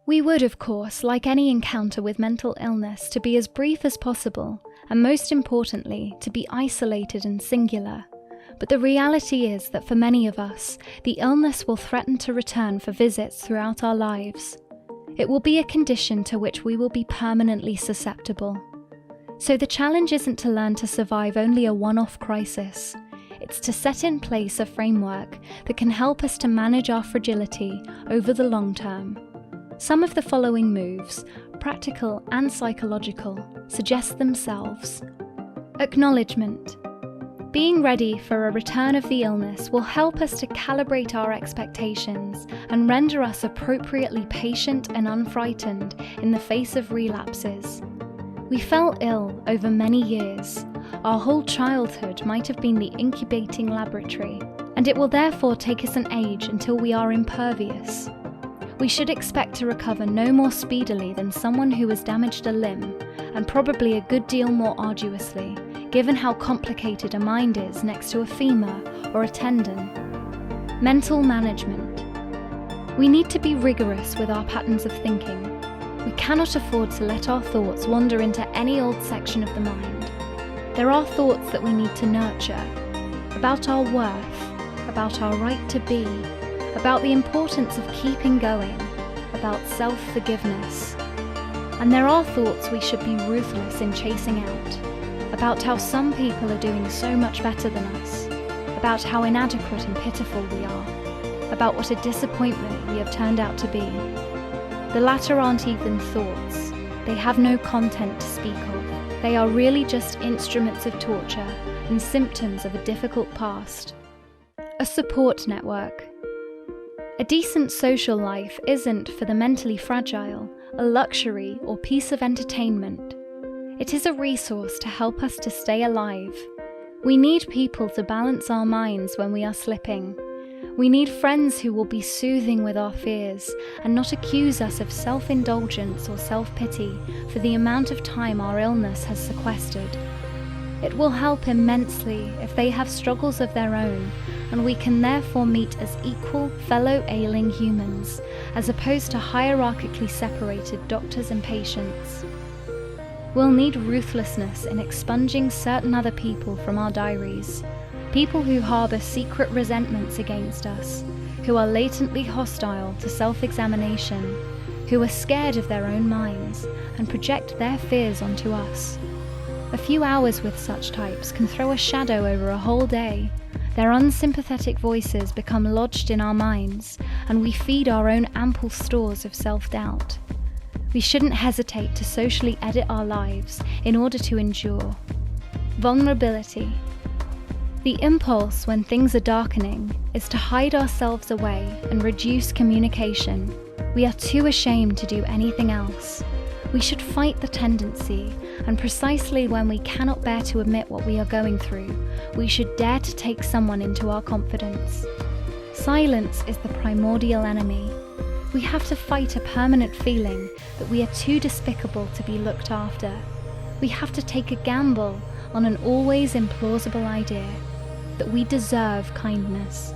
We would, of course, like any encounter with mental illness, to be as brief as possible, and most importantly, to be isolated and singular. But the reality is that for many of us, the illness will threaten to return for visits throughout our lives. It will be a condition to which we will be permanently susceptible. So the challenge isn't to learn to survive only a one-off crisis. It's to set in place a framework that can help us to manage our fragility over the long term. Some of the following moves, practical and psychological, suggest themselves. Acknowledgement. Being ready for a return of the illness will help us to calibrate our expectations and render us appropriately patient and unfrightened in the face of relapses. We fell ill over many years. Our whole childhood might have been the incubating laboratory, and it will therefore take us an age until we are impervious. We should expect to recover no more speedily than someone who has damaged a limb, and probably a good deal more arduously, given how complicated a mind is next to a femur or a tendon. Mental management. We need to be rigorous with our patterns of thinking. We cannot afford to let our thoughts wander into any old section of the mind. There are thoughts that we need to nurture, about our worth, about our right to be, about the importance of keeping going, about self-forgiveness. And there are thoughts we should be ruthless in chasing out, about how some people are doing so much better than us, about how inadequate and pitiful we are, about what a disappointment we have turned out to be. The latter aren't even thoughts. They have no content to speak of. They are really just instruments of torture and symptoms of a difficult past. A support network. A decent social life isn't, for the mentally fragile, a luxury or piece of entertainment. It is a resource to help us to stay alive. We need people to balance our minds when we are slipping. We need friends who will be soothing with our fears and not accuse us of self-indulgence or self-pity for the amount of time our illness has sequestered. It will help immensely if they have struggles of their own, and we can therefore meet as equal fellow ailing humans, as opposed to hierarchically separated doctors and patients. We'll need ruthlessness in expunging certain other people from our diaries, people who harbour secret resentments against us, who are latently hostile to self-examination, who are scared of their own minds and project their fears onto us. A few hours with such types can throw a shadow over a whole day. Their unsympathetic voices become lodged in our minds, and we feed our own ample stores of self-doubt. We shouldn't hesitate to socially edit our lives in order to endure. Vulnerability. The impulse when things are darkening is to hide ourselves away and reduce communication. We are too ashamed to do anything else. We should fight the tendency, and precisely when we cannot bear to admit what we are going through, we should dare to take someone into our confidence. Silence is the primordial enemy. We have to fight a permanent feeling that we are too despicable to be looked after. We have to take a gamble on an always implausible idea that we deserve kindness.